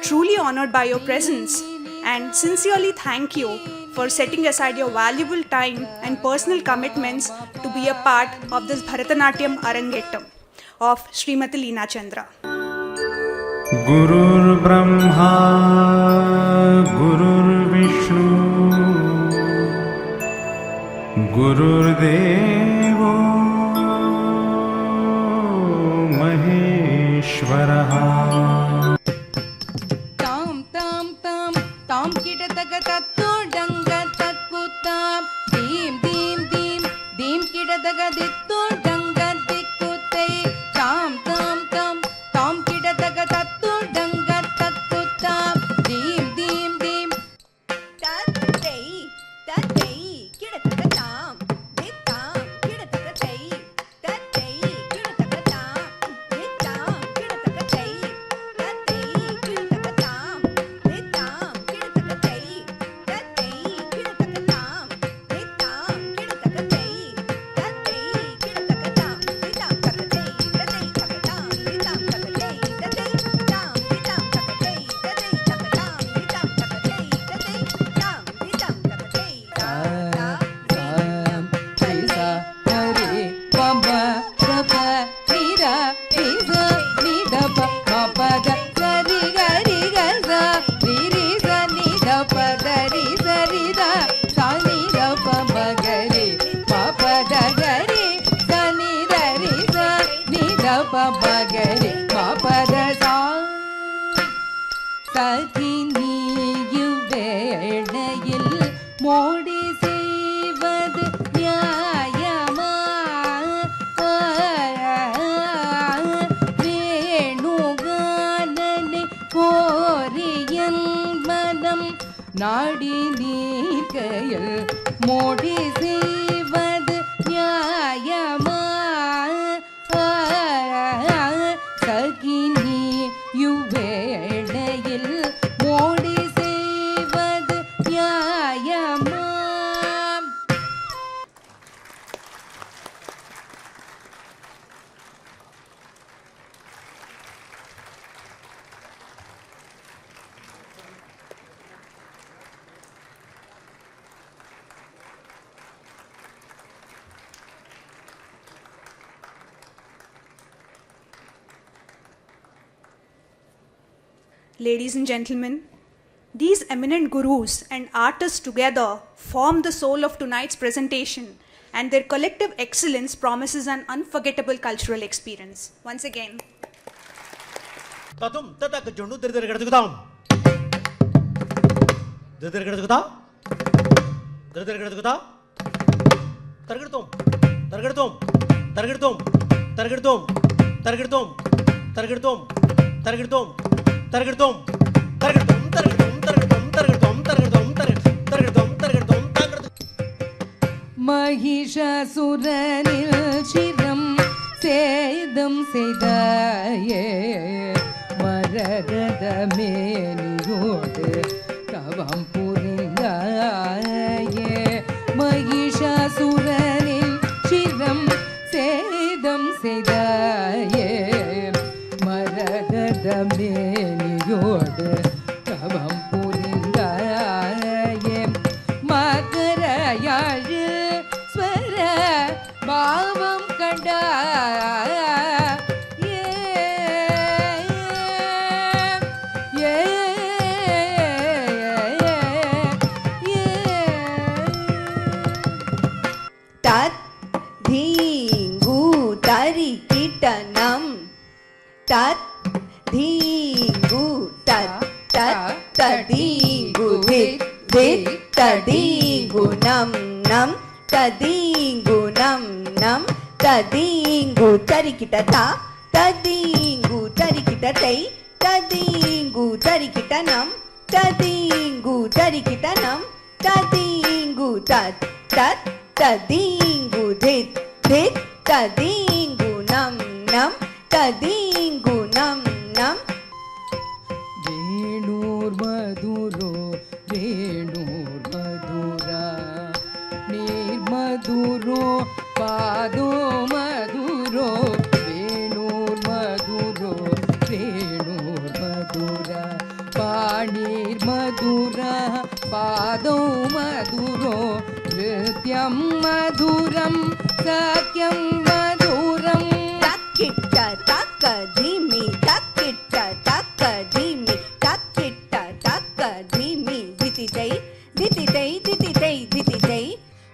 truly honored by your presence and sincerely thank you for setting aside your valuable time and personal commitments to be a part of this Bharatanatyam Arangettam of Srimati Leena Chandra. Gurur Brahma, Gurur Vishnu, Gurur Devo Maheshwaraha. Tam tam tam tam kita taga tattu danga tatkuta dim dim dim dim kita taga dittu danga dikkutai tam tam tam tam kita taga tattu danga tatkuta dim dim dim tatai tatai kita taga tam dittam kita taga tai tatai kita taga tam dittam kita taga tai tatai kita taga tam dittam kita taga tai tatai kita taga tam dittam kita taga tai tatai kita taga tam dittam taga tai tatai taga tam dittam taga tai tatai tam dittam taga tai tatai taga tam dittam taga tai tatai tam dittam taga tai ta Risa, Hari, Bamba, Rapa, Rida, Risa, Nida, Papada, Sari, Gari, Gaza, Risa, Nida, Pada, Risa, Rida, Sani, Pamba, Gari, Papada, Gari, Sani, Risa, Nida, Pamba, Gari, Papada, Sa. சகினியுவேளையில் Modi செய்வது நியாயமா வேணுகானனை Korean மனம் நாடி நீக்கையில் மோடி செய்வது நியாயமா சகினி யுவேளையில் மோடி செய்வது நியாயமா. Ladies and gentlemen, these eminent gurus and artists together form the soul of tonight's presentation, and their collective excellence promises an unforgettable cultural experience. Once again, Tatum tatak jondu dirdirgadagutam dirdirgadaguta dirdirgadaguta targidum targidum targidum targidum targidum targidum targidum targidum targidum targidum targidum targidum targidum targidum targidum மகிஷாசுரனில் சிரம் சேதம் செய்தாயே மரகத மேனியோடு தவம் புரிந்தாயே மகிஷாசுரனில் சிரம் சேதம் செய்தாயே மரகத மேனியோடு தவம் புரிந்தாயே மகரயாழு ஸ்வர பாவம் கண்டாயே தத் தீங்கு தரி கிட்டனம் தத் தீங்கு தத் தத் ததீங்கு தித் தித் ததீங்கு நம் நம் ததீங்கு நம் நம் ததீங்கு தரிக்கிட்ட தா ததீங்கு தரிக்கிட்ட தை ததீங்கு தரிக்கிட்ட நம் ததீங்கு தரிக்கிட்ட நம் ததீங்கு தத் தத் ததீங்கு தித் தித் ததீங்கு நம் நம் ததீங்கு நம் நம். வேணூர் மதுரோ வேணூர் மதுரா நீர் மதுரோ பாதோ மதுரோ வேணூர் மதுரோ வேணூர் மதுரா आदौ मधुरो नृत्यं मधुरं सख्यं मधुरम् तक्किट्ट तक्क धीमि तक्किट्ट तक्क धीमि तक्किट्ट तक्क धीमि दितितै दितितै दितितै दितितै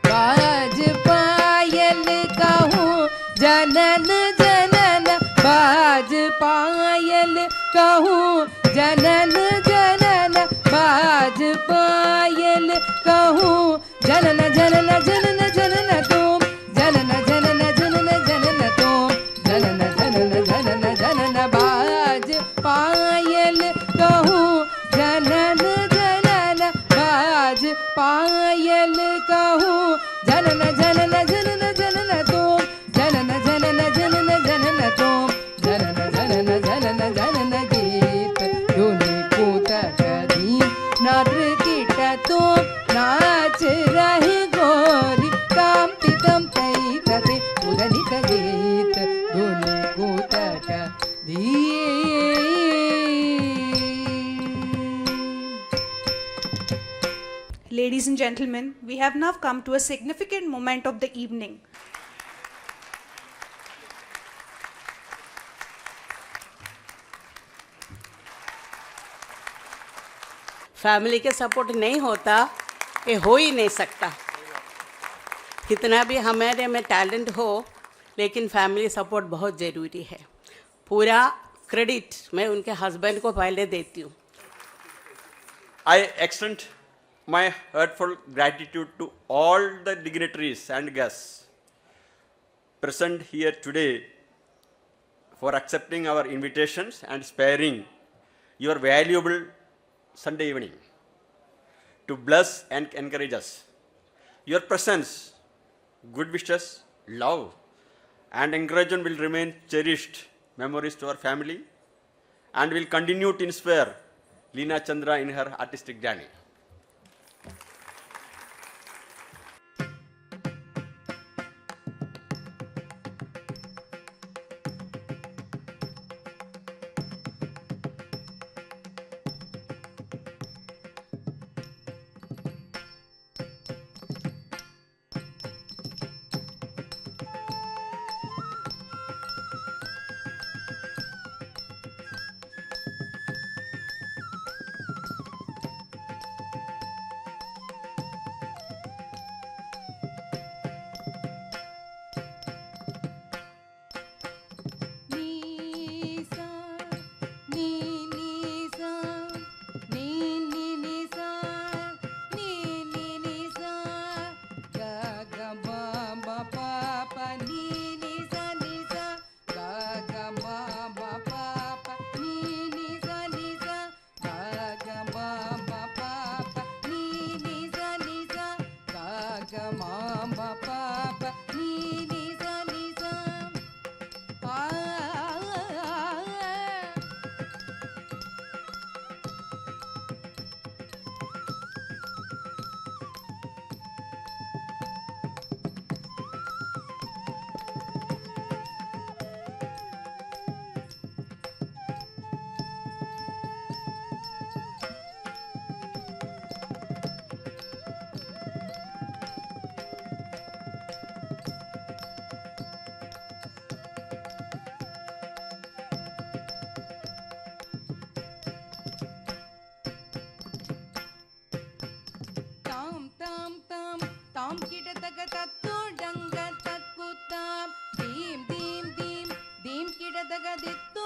बाज पायल कहूँ जनन जनन बाज पायल कहूँ जनन जनन बाज पायल कहूँ जनन जनन जनन जनन तुम जनन जनन जनन जनन तुम जनन जनन जनन जनन बाज पायल कहूँ जनन जनन बाज पायल कहूँ जनन जनन जनन जनन तुम जनन जनन जनन जनन तुम जनन जनन जनन जनन गीत धुनि कूतक दीप नाद्र कीट तुम नाच रहे गोरी ताम तितम तै तते उदनित गीत धुनि कूतक दीप. Ladies and gentlemen, we have now come to a significant moment of the evening. Family के सपोर्ट नहीं होता ये हो ही नहीं सकता. कितना भी हमारे में टैलेंट हो लेकिन फैमिली सपोर्ट बहुत ज़रूरी है. पूरा क्रेडिट मैं उनके हस्बैंड को पहले देती हूँ. I extend my heartfelt gratitude to all the dignitaries and guests present here today for accepting our invitations and sparing your valuable Sunday evening to bless and encourage us. Your presence, good wishes, love, and encouragement will remain cherished memories to our family and will continue to inspire Leena Chandra in her artistic journey. ताम kit तक तत्तो डंग तत्कुत्ता दीम दीम दीम दीम kit तक दित्तो